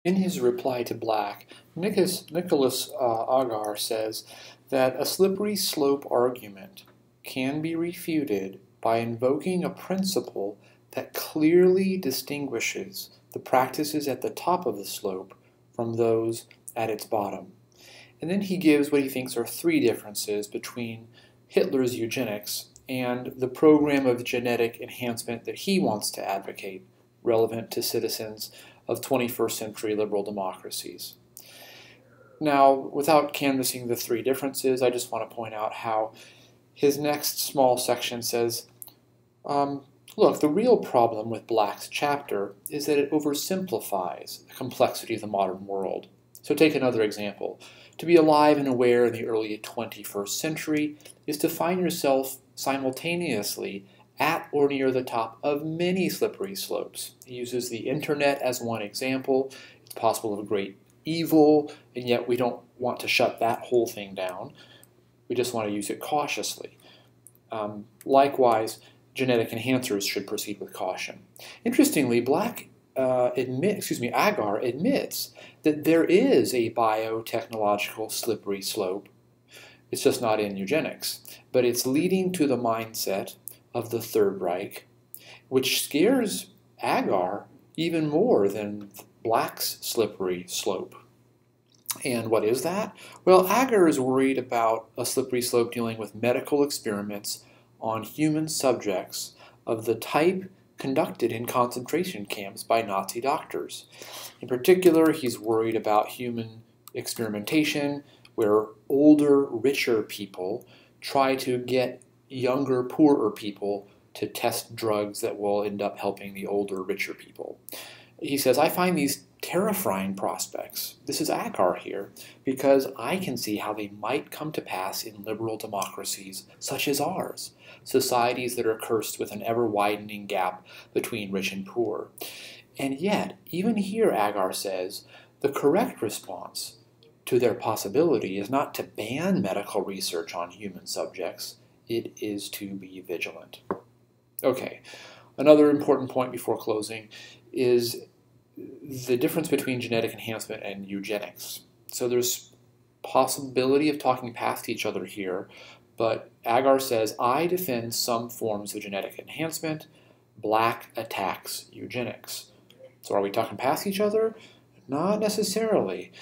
In his reply to Black, Nicholas Agar says that a slippery slope argument can be refuted by invoking a principle that clearly distinguishes the practices at the top of the slope from those at its bottom. And then he gives what he thinks are three differences between Hitler's eugenics and the program of genetic enhancement that he wants to advocate, relevant to citizens of 21st century liberal democracies. Now, without canvassing the three differences, I just want to point out how his next small section says, look, the real problem with Black's chapter is that it oversimplifies the complexity of the modern world. So take another example. To be alive and aware in the early 21st century is to find yourself simultaneously at or near the top of many slippery slopes. He uses the internet as one example. It's possible of a great evil, and yet we don't want to shut that whole thing down. We just want to use it cautiously. Likewise, genetic enhancers should proceed with caution. Interestingly, Agar admits that there is a biotechnological slippery slope. It's just not in eugenics, but it's leading to the mindset of the Third Reich, which scares Agar even more than Black's slippery slope. And what is that? Well, Agar is worried about a slippery slope dealing with medical experiments on human subjects of the type conducted in concentration camps by Nazi doctors. In particular, he's worried about human experimentation where older, richer people try to get younger, poorer people to test drugs that will end up helping the older, richer people. He says, I find these terrifying prospects, this is Agar here, because I can see how they might come to pass in liberal democracies such as ours, societies that are cursed with an ever-widening gap between rich and poor. And yet, even here, Agar says, the correct response to their possibility is not to ban medical research on human subjects, it is to be vigilant. Okay, another important point before closing is the difference between genetic enhancement and eugenics. So there's possibility of talking past each other here, but Agar says, I defend some forms of genetic enhancement, Black attacks eugenics. So are we talking past each other? Not necessarily.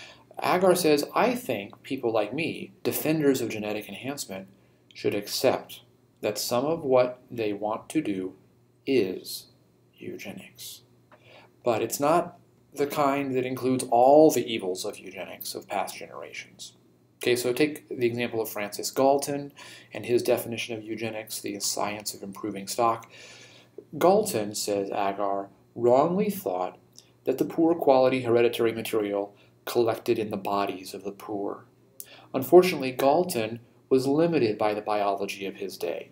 Agar says, I think people like me, defenders of genetic enhancement, should accept that some of what they want to do is eugenics. But it's not the kind that includes all the evils of eugenics of past generations. Okay, so take the example of Francis Galton and his definition of eugenics, the science of improving stock. Galton, says Agar, wrongly thought that the poor quality hereditary material collected in the bodies of the poor. Unfortunately, Galton was limited by the biology of his day.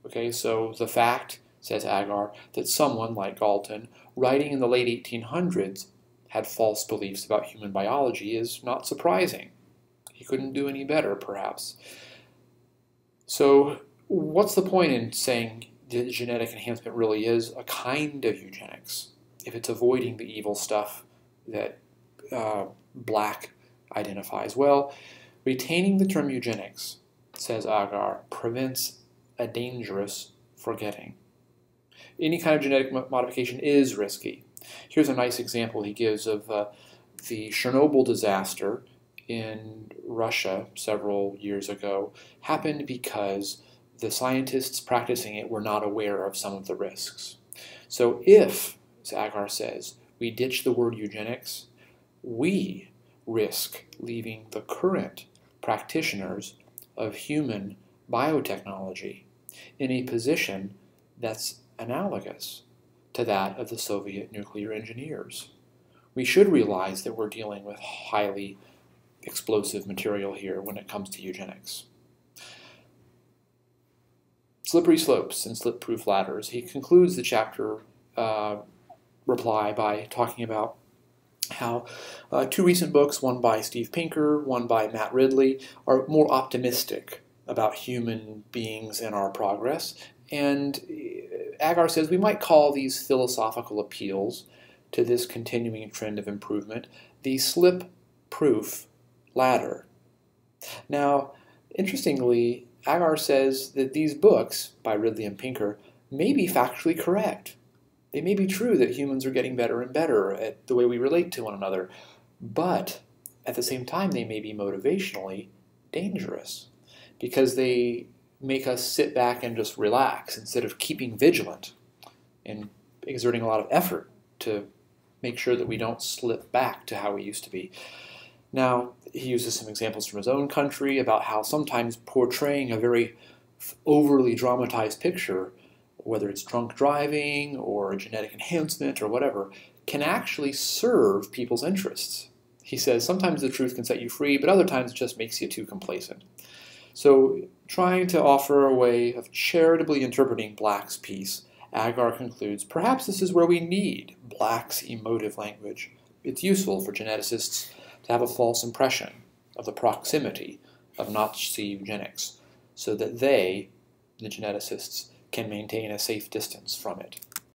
Okay, so the fact, says Agar, that someone like Galton, writing in the late 1800s, had false beliefs about human biology is not surprising. He couldn't do any better, perhaps. So what's the point in saying that genetic enhancement really is a kind of eugenics, if it's avoiding the evil stuff that Black identifies? Well, retaining the term eugenics, says Agar, prevents a dangerous forgetting. Any kind of genetic modification is risky. Here's a nice example he gives of the Chernobyl disaster in Russia several years ago happened because the scientists practicing it were not aware of some of the risks. So if, as Agar says, we ditch the word eugenics, we risk leaving the current practitioners of human biotechnology in a position that's analogous to that of the Soviet nuclear engineers. We should realize that we're dealing with highly explosive material here when it comes to eugenics. Slippery slopes and slip-proof ladders. He concludes the chapter reply by talking about how two recent books, one by Steve Pinker, one by Matt Ridley, are more optimistic about human beings and our progress. And Agar says we might call these philosophical appeals to this continuing trend of improvement, the slip-proof ladder. Now, interestingly, Agar says that these books by Ridley and Pinker may be factually correct. They may be true that humans are getting better and better at the way we relate to one another, but at the same time they may be motivationally dangerous because they make us sit back and just relax instead of keeping vigilant and exerting a lot of effort to make sure that we don't slip back to how we used to be. Now, he uses some examples from his own country about how sometimes portraying a very overly dramatized picture, whether it's drunk driving or genetic enhancement or whatever, can actually serve people's interests. He says sometimes the truth can set you free, but other times it just makes you too complacent. So, trying to offer a way of charitably interpreting Black's piece, Agar concludes, perhaps this is where we need Black's emotive language. It's useful for geneticists to have a false impression of the proximity of Nazi eugenics, so that they, the geneticists, can maintain a safe distance from it.